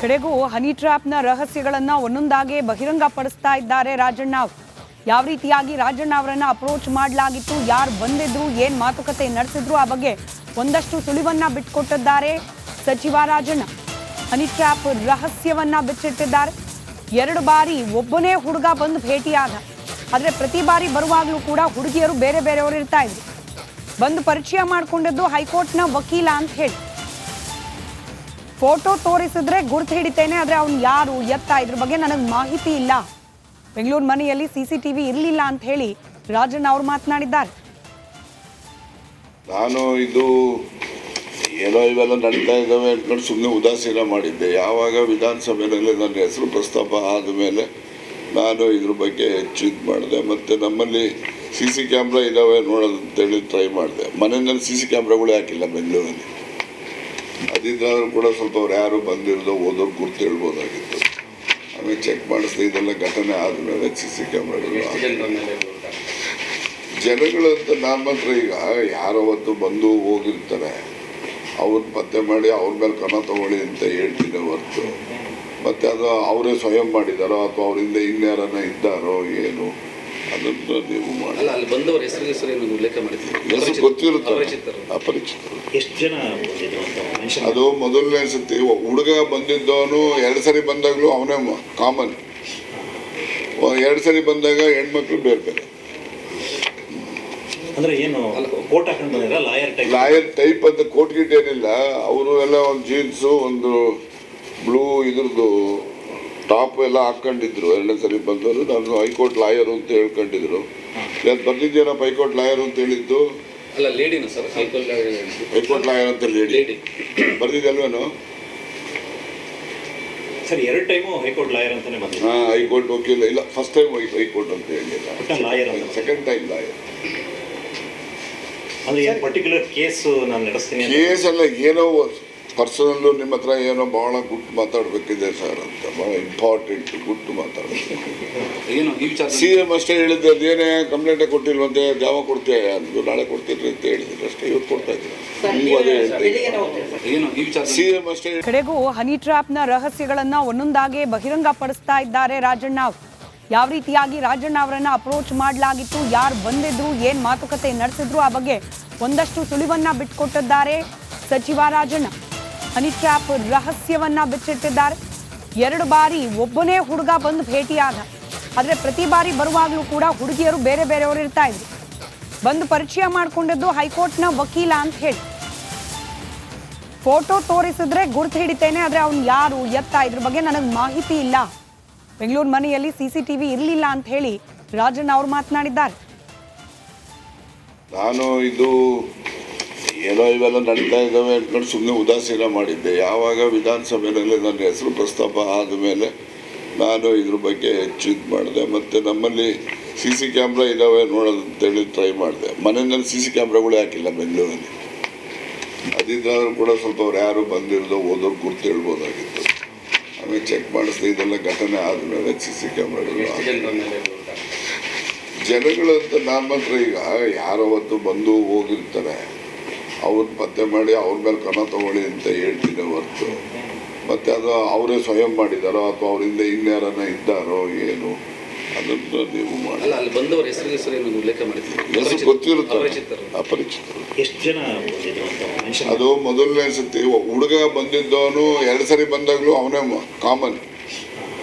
ಕಡೆಗೂ ಹನಿ ಟ್ರ್ಯಾಪ್ನ ರಹಸ್ಯಗಳನ್ನ ಒಂದೊಂದಾಗಿ ಬಹಿರಂಗಪಡಿಸ್ತಾ ಇದ್ದಾರೆ ರಾಜಣ್ಣ. ಯಾವ ರೀತಿಯಾಗಿ ರಾಜಣ್ಣ ಅವರನ್ನ ಅಪ್ರೋಚ್ ಮಾಡಲಾಗಿತ್ತು, ಯಾರು ಬಂದಿದ್ರು, ಏನ್ ಮಾತುಕತೆ ನಡೆಸಿದ್ರು, ಆ ಬಗ್ಗೆ ಒಂದಷ್ಟು ಸುಳಿವನ್ನ ಬಿಟ್ಕೊಟ್ಟಿದ್ದಾರೆ ಸಚಿವ ರಾಜಣ್ಣ. Honey trap ರಹಸ್ಯವನ್ನ ಬಿಚ್ಚಿಟ್ಟಿದ್ದಾರೆ. 2 ಬಾರಿ ಒಬ್ಬನೇ ಹುಡುಗ ಬಂದು ಭೇಟಿಯಾದ. ಆದ್ರೆ ಪ್ರತಿ ಬಾರಿ ಬರುವಾಗಲೂ ಕೂಡ ಹುಡುಗಿಯರು ಬೇರೆ ಬೇರೆಯವರು ಇರ್ತಾ ಇದ್ರು. ಬಂದು ಪರಿಚಯ ಮಾಡ್ಕೊಂಡಿದ್ದು ಹೈಕೋರ್ಟ್ನ ವಕೀಲ ಅಂತ ಹೇಳಿ. ಫೋಟೋ ತೋರಿಸಿದ್ರೆ ಗುರ್ತು ಹಿಡಿತೇನೆ, ಆದ್ರೆ ಅವ್ನು ಯಾರು ಎತ್ತ ಇದ್ರ ಬಗ್ಗೆ ನನಗೆ ಮಾಹಿತಿ ಇಲ್ಲ. ಬೆಂಗಳೂರು ಮನೆಯಲ್ಲಿ CCTV ಇರಲಿಲ್ಲ ಅಂತ ಹೇಳಿ ರಾಜಣ್ಣ ಅವರು ಮಾತನಾಡಿದ್ದಾರೆ. ನಾನು ಇದು ಏನೋ ಇವೆಲ್ಲ ನಡೀತಾ ಇದ್ದಾವೆ ಅಂದ್ಕೊಂಡು ಸುಮ್ಮನೆ ಉದಾಸೀನ ಮಾಡಿದ್ದೆ. ಯಾವಾಗ ವಿಧಾನಸಭೆಯಲ್ಲಿ ನನ್ನ ಹೆಸರು ಪ್ರಸ್ತಾಪ ಆದಮೇಲೆ ನಾನು ಇದ್ರ ಬಗ್ಗೆ ಹೆಚ್ಚು ಇದು ಮಾಡಿದೆ. ಮತ್ತು ನಮ್ಮಲ್ಲಿ CC ಕ್ಯಾಮ್ರಾ ಇದ್ದಾವೆ ನೋಡೋದು ಅಂತೇಳಿ ಟ್ರೈ ಮಾಡಿದೆ. ಮನೆಯಲ್ಲಿ CC ಕ್ಯಾಮ್ರಾಗಳೇ ಹಾಕಿಲ್ಲ ಬೆಂಗಳೂರಲ್ಲಿ. ಅದಿದ್ದಾದ್ರೂ ಕೂಡ ಸ್ವಲ್ಪ ಅವ್ರು ಯಾರು ಬಂದಿರೋದು ಓದೋರು ಗುರ್ತು ಹೇಳ್ಬೋದಾಗಿತ್ತು. ಆಮೇಲೆ ಚೆಕ್ ಮಾಡಿಸ್ದೆ. ಇದೆಲ್ಲ ಘಟನೆ ಆದಮೇಲೆ CC ಕ್ಯಾಮ್ರಾಗಳು ಜನಗಳಂತ ನಾನು ಮಾತ್ರ ಈಗ ಯಾರೋ ಹೊತ್ತು ಬಂದು ಹೋಗಿರ್ತಾರೆ, ಅವ್ರನ್ನ ಪತ್ತೆ ಮಾಡಿ ಅವ್ರ ಮೇಲೆ ಕ್ರಮ ತಗೊಳ್ಳಿ ಅಂತ ಹೇಳ್ತೀನಿ ಹೊರತು ಮತ್ತು ಅದು ಅವರೇ ಸ್ವಯಂ ಮಾಡಿದಾರೋ ಅಥವಾ ಅವರಿಂದ ಇನ್ಯಾರನ್ನ ಇದ್ದಾರೋ ಏನು ಅದನ್ನು ನೀವು ಮಾಡಿ. ಹೆಸರು ಗೊತ್ತಿರುತ್ತಾರೆ, ಅಪರಿಚಿತರು. ಎಷ್ಟು ಜನ ಅದು ಮೊದಲನೇ ಸತಿ ಹುಡುಗ ಬಂದಿದ್ದವನು 2 ಸರಿ ಬಂದಾಗಲೂ ಅವನೇ ಕಾಮನ್. 2 ಸರಿ ಬಂದಾಗ ಹೆಣ್ಮಕ್ಳು ಬೇರೆ ಬೇರೆ. ಅಂದ್ರೆ ಏನು ಕೋಟ್ ಹಾಕೊಂಡು ಬಂದಿರ ಲಾಯರ್ ಟೈಪ್ ಅಂತ ಕೋಟ್ ಗಿಟ್ ಏನಿಲ್ಲ. ಅವರು ಎಲ್ಲ ಒಂದು ಜೀನ್ಸು, ಒಂದು ಬ್ಲೂ ಇದ್ರದ್ದು ಟಾಪ್ ಎಲ್ಲ ಹಾಕೊಂಡಿದ್ರು. 2ನೇ ಸರಿ ಬಂದವರು ನಾನು ಹೈಕೋರ್ಟ್ ಲಾಯರು ಅಂತ ಹೇಳ್ಕೊಂಡಿದ್ರು. ಬಂದಿದ್ದೇನಪ್ಪ ಹೈಕೋರ್ಟ್ ಲಾಯರ್ ಅಂತ ಹೇಳಿದ್ದು? ಅಲ್ಲ, ಲೇಡಿನ ಸರ್, ಹೈಕೋರ್ಟ್ ಲಾಯರ್ ಅಂತ ಲೇಡಿ ಬರ್ದಿದ್ದಲ್ವೇನು? ಸರ್ 2 ಟೈಮು ಹೈಕೋರ್ಟ್ ಲಾಯರ್ ಅಂತಾನೆ ಬಂದಿದೆ. ಹೈಕೋರ್ಟ್ ವಕೀಲ ಇಲ್ಲ, ಫಸ್ಟ್ ಟೈಮ್ ಹೈಕೋರ್ಟ್ ಅಂತ ಹೇಳಿಲ್ಲ, ಲಾಯರ್, ಸೆಕೆಂಡ್ ಟೈಮ್ ಲಾಯರ್. ಅಂದ್ರೆ ಏನು ಪರ್ಟಿಕ್ಯುಲರ್ ಕೇಸು ನಾನು ನಡೆಸ್ತೀನಿ? ಕೇಸ್ ಅಲ್ಲ, ಏನೋ ಪರ್ಸನಲ್ಲು ನಿಮ್ಮ ಹತ್ರ ಏನೋ ಭಾಳ ಗುಟ್ಟು ಮಾತಾಡಬೇಕಿದೆ ಸರ್ ಅಂತ, ಭಾಳ ಇಂಪಾರ್ಟೆಂಟ್ ಗುಟ್ಟು ಮಾತಾಡಬೇಕು. ಏನು ಈ ವಿಚಾರ CM ಅಷ್ಟೇ ಹೇಳಿದ್ದು. ಅದೇನೇ ಕಂಪ್ಲೇಂಟೇ ಕೊಟ್ಟಿಲ್ವಂತೆ, ಯಾವ ಕೊಡ್ತೀಯ ಅಂದು, ನಾಳೆ ಕೊಡ್ತಿದ್ರಿ ಅಂತ ಹೇಳಿದ್ರು ಅಷ್ಟೇ. ಇವತ್ತು ಕೊಡ್ತಾ ಇದ್ದೀರಾ? ಅದೇ ಏನು ಈ ವಿಚಾರ CM ಅಷ್ಟೇ. ಕಡೆಗೂ ಹನಿ ಟ್ರ್ಯಾಪ್ನ ರಹಸ್ಯಗಳನ್ನ ಒಂದೊಂದಾಗಿ ಬಹಿರಂಗಪಡಿಸ್ತಾ ಇದ್ದಾರೆ ರಾಜಣ್ಣ. ಯಾವ ರೀತಿಯಾಗಿ ರಾಜಣ್ಣ ಅವರನ್ನ ಅಪ್ರೋಚ್ ಮಾಡಲಾಗಿತ್ತು, ಯಾರು ಬಂದಿದ್ರು, ಏನ್ ಮಾತುಕತೆ ನಡೆಸಿದ್ರು, ಆ ಬಗ್ಗೆ ಒಂದಷ್ಟು ಸುಳಿವನ್ನ ಬಿಟ್ಕೊಟ್ಟಿದ್ದಾರೆ ಸಚಿವ ರಾಜಣ್ಣ. Honey trap ರಹಸ್ಯವನ್ನ ಬಿಚ್ಚಿಟ್ಟಿದ್ದಾರೆ. 2 ಬಾರಿ ಒಬ್ಬನೇ ಹುಡುಗ ಬಂದು ಭೇಟಿಯಾದ. ಆದ್ರೆ ಪ್ರತಿ ಬಾರಿ ಬರುವಾಗಲೂ ಕೂಡ ಹುಡುಗಿಯರು ಬೇರೆ ಬೇರೆಯವರು ಇರ್ತಾ ಇದ್ರು. ಬಂದು ಪರಿಚಯ ಮಾಡ್ಕೊಂಡಿದ್ದು ಹೈಕೋರ್ಟ್ನ ವಕೀಲ ಅಂತ ಹೇಳಿ. ಫೋಟೋ ತೋರಿಸಿದ್ರೆ ಗುರ್ತು ಹಿಡಿತೇನೆ, ಆದ್ರೆ ಅವ್ನು ಯಾರು ಎತ್ತ ಇದ್ರ ಬಗ್ಗೆ ನನಗೆ ಮಾಹಿತಿ ಇಲ್ಲ. ಬೆಂಗಳೂರು ಮನೆಯಲ್ಲಿ CCTV ಇರಲಿಲ್ಲ ಅಂತ ಹೇಳಿ ರಾಜಣ್ಣ ಅವರು ಮಾತನಾಡಿದ್ದಾರೆ. ನಾನು ಇದು ಏನೋ ಇವೆಲ್ಲ ನಡೀತಾ ಇದ್ದಾವೆ ಅಂದ್ಕೊಂಡು ಸುಮ್ಮನೆ ಉದಾಸೀನ ಮಾಡಿದ್ದೆ. ಯಾವಾಗ ವಿಧಾನಸಭೆಯಲ್ಲಿ ನನ್ನ ಹೆಸರು ಪ್ರಸ್ತಾಪ ಆದಮೇಲೆ ನಾನು ಇದ್ರ ಬಗ್ಗೆ ಹೆಚ್ಚು ಇದು ಮಾಡಿದೆ. ಮತ್ತು ನಮ್ಮಲ್ಲಿ CC ಕ್ಯಾಮ್ರಾ ಇದ್ದಾವೆ ನೋಡೋದು ಅಂತೇಳಿ ಟ್ರೈ ಮಾಡಿದೆ. ಮನೆಯಲ್ಲಿ CC ಕ್ಯಾಮ್ರಾಗಳೇ ಹಾಕಿಲ್ಲ ಬೆಂಗಳೂರಲ್ಲಿ. ಅದಿದ್ದಾದ್ರೂ ಕೂಡ ಸ್ವಲ್ಪ ಅವ್ರು ಯಾರು ಬಂದಿರೋದು ಓದೋರು ಗುರ್ತು ಹೇಳ್ಬೋದಾಗಿತ್ತು. ಆಮೇಲೆ ಚೆಕ್ ಮಾಡಿಸ್ದೆ. ಇದೆಲ್ಲ ಘಟನೆ ಆದಮೇಲೆ CC ಕ್ಯಾಮ್ರಾಗಳು ಜನಗಳಂತ ನಾನು ಮಾತ್ರ ಈಗ ಯಾರೋ ಹೊತ್ತು ಬಂದು ಹೋಗಿರ್ತಾರೆ, ಅವ್ರನ್ನ ಪತ್ತೆ ಮಾಡಿ ಅವ್ರ ಮೇಲೆ ಕ್ರಮ ತಗೊಳ್ಳಿ ಅಂತ ಹೇಳ್ತೀನಿ ಹೊರತು ಮತ್ತು ಅದು ಅವರೇ ಸ್ವಯಂ ಮಾಡಿದಾರೋ ಅಥವಾ ಅವರಿಂದ ಇನ್ಯಾರನ್ನ ಇದ್ದಾರೋ ಏನು ಅದನ್ನು ನೀವು ಮಾಡಿ. ಹೆಸರು ಗೊತ್ತಿರುತ್ತಾರೆ, ಅಪರಿಚಿತರು. ಎಷ್ಟು ಜನ ಅದು ಮೊದಲನೇ ಸತಿ ಹುಡುಗ ಬಂದಿದ್ದವನು 2 ಸರಿ ಬಂದಾಗಲೂ ಅವನೇ ಕಾಮನ್.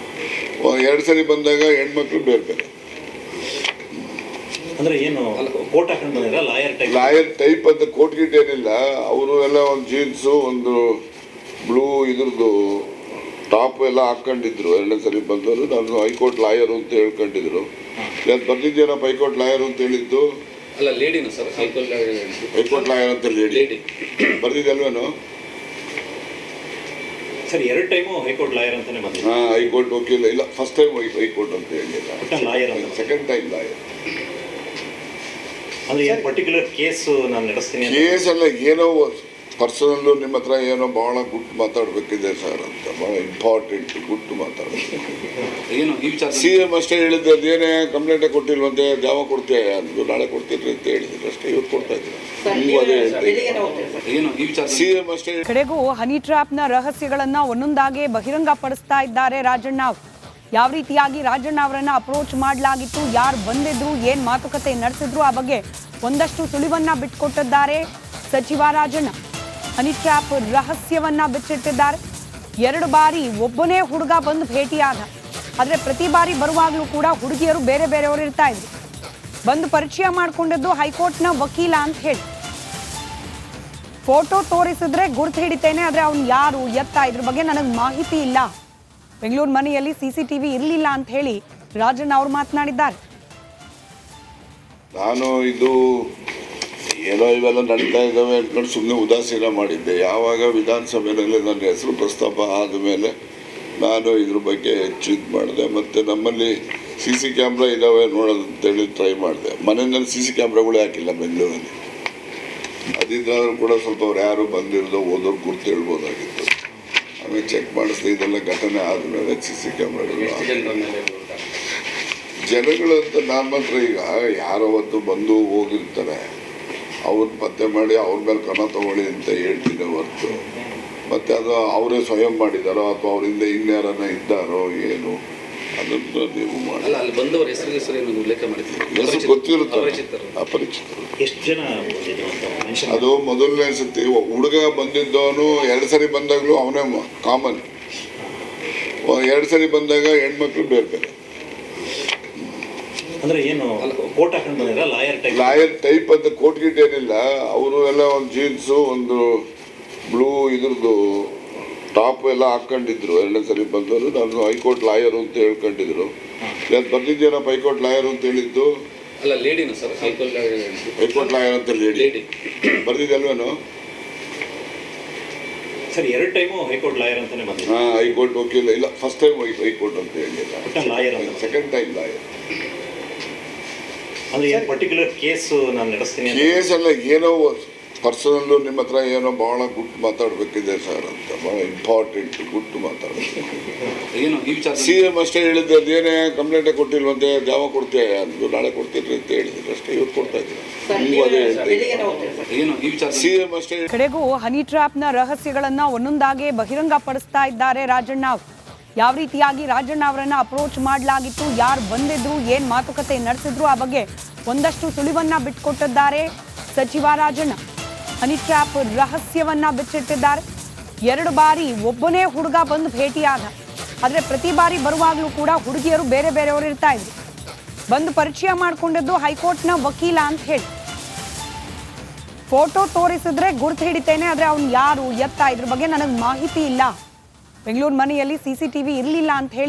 2 ಸರಿ ಬಂದಾಗ ಹೆಣ್ಮಕ್ಳು ಬೇರೆ ಬೇರೆ. ಅಂದ್ರೆ ಏನು ಕೋಟ್ ಹಾಕೊಂಡು ಬಂದಿರ ಲಾಯರ್ ಟೈಪ್ ಅಂತ ಕೋಟ್ ಗಿಟ್ ಏನಿಲ್ಲ. ಅವರು ಎಲ್ಲ ಒಂದು ಜೀನ್ಸು, ಒಂದು ಬ್ಲೂ ಇದ್ರದ್ದು ಟಾಪ್ ಎಲ್ಲ ಹಾಕೊಂಡಿದ್ರು. 2ನೇ ಸರಿ ಬಂದವರು ನಾನು ಹೈಕೋರ್ಟ್ ಲಾಯರು ಅಂತ ಹೇಳ್ಕೊಂಡಿದ್ರು. ಬಂದಿದ್ದೇನಪ್ಪ ಹೈಕೋರ್ಟ್ ಲಾಯರ್ ಅಂತ ಹೇಳಿದ್ದು? ಅಲ್ಲ, ಲೇಡಿನ ಸರ್, ಹೈಕೋರ್ಟ್ ಲಾಯರ್ ಅಂತ ಲೇಡಿ ಬರ್ದಿದ್ದಲ್ವೇನು? ಸರ್ 2 ಟೈಮು ಹೈಕೋರ್ಟ್ ಲಾಯರ್ ಅಂತಾನೆ ಬಂದಿದೆ. ಹೈಕೋರ್ಟ್ ವಕೀಲ ಇಲ್ಲ, ಫಸ್ಟ್ ಟೈಮ್ ಹೈಕೋರ್ಟ್ ಅಂತ ಹೇಳಿಲ್ಲ, ಲಾಯರ್, ಸೆಕೆಂಡ್ ಟೈಮ್ ಲಾಯರ್. ಅಂದ್ರೆ ಏನು ಪರ್ಟಿಕ್ಯುಲರ್ ಕೇಸು ನಾನು ನಡೆಸ್ತೀನಿ? ಕೇಸ್ ಅಲ್ಲ, ಏನೋ ಪರ್ಸನಲ್ಲು ನಿಮ್ಮ ಹತ್ರ ಏನೋ ಭಾಳ ಗುಟ್ಟು ಮಾತಾಡಬೇಕಿದೆ ಸರ್ ಅಂತ, ಭಾಳ ಇಂಪಾರ್ಟೆಂಟ್ ಗುಟ್ಟು ಮಾತಾಡಬೇಕು. ಏನು ಈ ವಿಚಾರ ಸಿ ಎಂ ಅಷ್ಟೇ ಹೇಳಿದ್ದು, ಅದೇನೇ ಕಂಪ್ಲೇಂಟೇ ಕೊಟ್ಟಿಲ್ವಂತೆ, ಯಾವಾಗ ಕೊಡ್ತೀಯ ಅಂದ್ರು, ನಾಳೆ ಕೊಡ್ತೀರಿ ಅಂತ ಹೇಳಿದ್ರು ಅಷ್ಟೇ. ಇವತ್ತು ಕೊಡ್ತಾ ಇದ್ದೀನಿ, ನೀವು ಅದೇ ಹೇಳ್ತೀವಿ. ಏನು ಈ ವಿಚಾರ ಸಿ ಎಂ ಅಷ್ಟೇ. ಕಡೆಗೂ ಹನಿ ಟ್ರ್ಯಾಪ್ನ ರಹಸ್ಯಗಳನ್ನ ಒಂದೊಂದಾಗೆ ಬಹಿರಂಗಪಡಿಸ್ತಾ ಇದ್ದಾರೆ ರಾಜಣ್ಣ ಅವರು. ಯಾವ ರೀತಿಯಾಗಿ ರಾಜಣ್ಣ ಅವರನ್ನ ಅಪ್ರೋಚ್ ಮಾಡಲಾಗಿತ್ತು, ಯಾರು ಬಂದಿದ್ರು, ಏನ್ ಮಾತುಕತೆ ನಡೆಸಿದ್ರು, ಆ ಬಗ್ಗೆ ಒಂದಷ್ಟು ಸುಳಿವನ್ನ ಬಿಟ್ಕೊಟ್ಟಿದ್ದಾರೆ ಸಚಿವ ರಾಜಣ್ಣ. Honey trap ರಹಸ್ಯವನ್ನ ಬಿಚ್ಚಿಟ್ಟಿದ್ದಾರೆ. 2 ಬಾರಿ ಒಬ್ಬನೇ ಹುಡುಗ ಬಂದು ಭೇಟಿಯಾದ, ಆದ್ರೆ ಪ್ರತಿ ಬಾರಿ ಬರುವಾಗಲೂ ಕೂಡ ಹುಡುಗಿಯರು ಬೇರೆ ಬೇರೆಯವರು ಇರ್ತಾ ಇದ್ರು. ಬಂದು ಪರಿಚಯ ಮಾಡ್ಕೊಂಡಿದ್ದು ಹೈಕೋರ್ಟ್ನ ವಕೀಲ ಅಂತ ಹೇಳಿ. ಫೋಟೋ ತೋರಿಸಿದ್ರೆ ಗುರ್ತು ಹಿಡಿತೇನೆ, ಆದ್ರೆ ಅವ್ನು ಯಾರು ಎತ್ತ ಇದ್ರ ಬಗ್ಗೆ ನನಗೆ ಮಾಹಿತಿ ಇಲ್ಲ. ಬೆಂಗಳೂರು ಮನೆಯಲ್ಲಿ CCTV ಇರಲಿಲ್ಲ ಅಂತ ಹೇಳಿ ರಾಜಣ್ಣ ಅವರು ಮಾತನಾಡಿದ್ದಾರೆ. ನಾನು ಇದು ಏನೋ ಇವೆಲ್ಲ ನಡೀತಾ ಇದ್ದಾವೆ ಅಂದ್ಕೊಂಡು ಸುಮ್ಮನೆ ಉದಾಸೀನ ಮಾಡಿದ್ದೆ. ಯಾವಾಗ ವಿಧಾನಸಭೆಯಲ್ಲಿ ನನ್ನ ಹೆಸರು ಪ್ರಸ್ತಾಪ ಆದಮೇಲೆ ನಾನು ಇದ್ರ ಬಗ್ಗೆ ಹೆಚ್ಚು ಇದು ಮಾಡಿದೆ. ಮತ್ತು ನಮ್ಮಲ್ಲಿ CC ಕ್ಯಾಮ್ರಾ ಇದ್ದಾವೆ ನೋಡೋದಂತೇಳಿ ಟ್ರೈ ಮಾಡಿದೆ. ಮನೆಯಲ್ಲಿ CC ಕ್ಯಾಮ್ರಾಗಳೇ ಹಾಕಿಲ್ಲ ಬೆಂಗಳೂರಲ್ಲಿ. ಅದಿದ್ದಾದ್ರೂ ಕೂಡ ಸ್ವಲ್ಪ ಅವ್ರು ಯಾರು ಬಂದಿರೋದು ಓದೋರು ಗುರ್ತು ಹೇಳ್ಬೋದಾಗಿತ್ತು. ಆಮೇಲೆ ಚೆಕ್ ಮಾಡಿಸ್ದೆ, ಇದೆಲ್ಲ ಘಟನೆ ಆದಮೇಲೆ CC ಕ್ಯಾಮ್ರಾಗಳು ಜನಗಳಂತ ನಾನು ಮಾತ್ರ ಈಗ ಯಾರೋ ಹೊತ್ತು ಬಂದು ಹೋಗಿರ್ತಾರೆ, ಅವ್ರನ್ನ ಪತ್ತೆ ಮಾಡಿ ಅವ್ರ ಮೇಲೆ ಕ್ರಮ ತಗೊಳ್ಳಿ ಅಂತ ಹೇಳ್ತೀನಿ ಹೊರತು, ಮತ್ತು ಅದು ಅವರೇ ಸ್ವಯಂ ಮಾಡಿದಾರೋ ಅಥವಾ ಅವರಿಂದ ಇನ್ಯಾರನ್ನ ಇದ್ದಾರೋ ಏನು ಅದನ್ನು ನೀವು ಮಾಡಿ. ಅಲ್ಲ, ಅಲ್ಲಿ ಬಂದವರ ಹೆಸರು ಏನು ಉಲ್ಲೇಖ ಮಾಡಿದ್ದೀವಿ? ಹೆಸರು ಗೊತ್ತಿರುತ್ತಾರೆ, ಅಪರಿಚಿತರು. ಎಷ್ಟು ಜನ ಬಂದಿದ್ರು ಅಂತ ಮೆನ್ಷನ್ ಅದು ಮೊದಲನೇ ಸತಿ ಹುಡುಗ ಬಂದಿದ್ದವನು 2 ಸರಿ ಬಂದಾಗಲೂ ಅವನೇ ಕಾಮನ್. 2 ಸರಿ ಬಂದಾಗ ಹೆಣ್ಮಕ್ಳು ಬೇರೆ ಬೇರೆ. ಅಂದ್ರೆ ಏನು ಕೋಟ್ ಹಾಕೊಂಡು ಬಂದಿರ ಲಾಯರ್ ಟೈಪ್ ಅಂತ ಕೋಟ್ ಗಿಟ್ ಏನಿಲ್ಲ. ಅವರು ಎಲ್ಲ ಒಂದು ಜೀನ್ಸು, ಒಂದು ಬ್ಲೂ ಇದ್ರದ್ದು ಟಾಪ್ ಎಲ್ಲ ಹಾಕ್ಕೊಂಡಿದ್ರು. 2ನೇ ಸರಿ ಬಂದವರು ನಾನು ಹೈಕೋರ್ಟ್ ಲಾಯರು ಅಂತ ಹೇಳ್ಕೊಂಡಿದ್ರು. ಅದು ಬಂದಿದ್ದೇನಪ್ಪ ಹೈಕೋರ್ಟ್ ಲಾಯರ್ ಅಂತ ಹೇಳಿದ್ದು. ಅಲ್ಲ, ಲೇಡಿನ ಸರ್, ಹೈಕೋರ್ಟ್ ಲಾಯರ್ ಅಂತ ಲೇಡಿ ಬರ್ದಿದ್ದಲ್ವೇನು? ಸರ್ 2 ಟೈಮು ಹೈಕೋರ್ಟ್ ಲಾಯರ್ ಅಂತಾನೆ ಬಂದಿದೆ. ಹೈಕೋರ್ಟ್ ವಕೀಲ ಇಲ್ಲ, ಫಸ್ಟ್ ಟೈಮ್ ಹೈಕೋರ್ಟ್ ಅಂತ ಹೇಳಿಲ್ಲ, ಲಾಯರ್ ಅಂತ. Second time lawyer. ಅಂದ್ರೆ ಏನು ಪರ್ಟಿಕ್ಯುಲರ್ ಕೇಸು ನಾನು ನಡೆಸ್ತೀನಿ ಕೇಸ್ ಅಲ್ಲ, ಏನೋ ಪರ್ಸನಲ್ಲು ನಿಮ್ಮ ಹತ್ರ ಏನೋ ಭಾಳ ಗುಟ್ಟು ಮಾತಾಡಬೇಕಿದೆ ಸರ್ ಅಂತ, ಭಾಳ ಇಂಪಾರ್ಟೆಂಟ್ ಗುಟ್ಟು ಮಾತಾಡಬೇಕು. ಏನು ಈ ವಿಚಾರ ಸಿ ಎಂ ಅಷ್ಟೇ ಹೇಳಿದ್ದು, ಅದೇನೇ ಕಂಪ್ಲೇಂಟೇ ಕೊಟ್ಟಿಲ್ವಂತೆ, ಯಾವಾಗ ಕೊಡ್ತೀಯ ಅಂದ್ರು, ನಾಳೆ ಕೊಡ್ತೀರಿ ಅಂತ ಹೇಳಿದ್ರು ಅಷ್ಟೇ. ಇವತ್ತು ಕೊಡ್ತಾ ಇದ್ದೀನಿ, ನೀವು ಅದೇ ಹೇಳ್ತೀವಿ. ಏನು ಈ ವಿಚಾರ ಸಿ ಎಂ ಅಷ್ಟೇ. ಕಡೆಗೂ ಹನಿ ಟ್ರ್ಯಾಪ್ನ ರಹಸ್ಯಗಳನ್ನ ಒಂದೊಂದಾಗೆ ಬಹಿರಂಗಪಡಿಸ್ತಾ ಇದ್ದಾರೆ ರಾಜಣ್ಣ ಅವರು. ಯಾವ ರೀತಿಯಾಗಿ ರಾಜಣ್ಣ ಅವರನ್ನ ಅಪ್ರೋಚ್ ಮಾಡಲಾಗಿತ್ತು, ಯಾರು ಬಂದಿದ್ರು, ಏನ್ ಮಾತುಕತೆ ನಡೆಸಿದ್ರು, ಆ ಬಗ್ಗೆ ಒಂದಷ್ಟು ಸುಳಿವನ್ನ ಬಿಟ್ಕೊಟ್ಟಿದ್ದಾರೆ ಸಚಿವ ರಾಜಣ್ಣ. Honey trap ರಹಸ್ಯವನ್ನ ಬಿಚ್ಚಿಟ್ಟಿದ್ದಾರೆ. 2 ಬಾರಿ ಒಬ್ಬನೇ ಹುಡುಗ ಬಂದು ಭೇಟಿಯಾದ, ಆದ್ರೆ ಪ್ರತಿ ಬಾರಿ ಬರುವಾಗಲೂ ಕೂಡ ಹುಡುಗಿಯರು ಬೇರೆ ಬೇರೆಯವರು ಇರ್ತಾ ಇದ್ರು. ಬಂದು ಪರಿಚಯ ಮಾಡ್ಕೊಂಡಿದ್ದು ಹೈಕೋರ್ಟ್ನ ವಕೀಲ ಅಂತ ಹೇಳಿ. ಫೋಟೋ ತೋರಿಸಿದ್ರೆ ಗುರ್ತು ಹಿಡಿತೇನೆ, ಆದ್ರೆ ಅವ್ನು ಯಾರು ಎತ್ತ ಇದ್ರ ಬಗ್ಗೆ ನನಗೆ ಮಾಹಿತಿ ಇಲ್ಲ. ಬೆಂಗಳೂರು ಮನೆಯಲ್ಲಿ CCTV ಇರಲಿಲ್ಲ ಅಂತ ಹೇಳಿ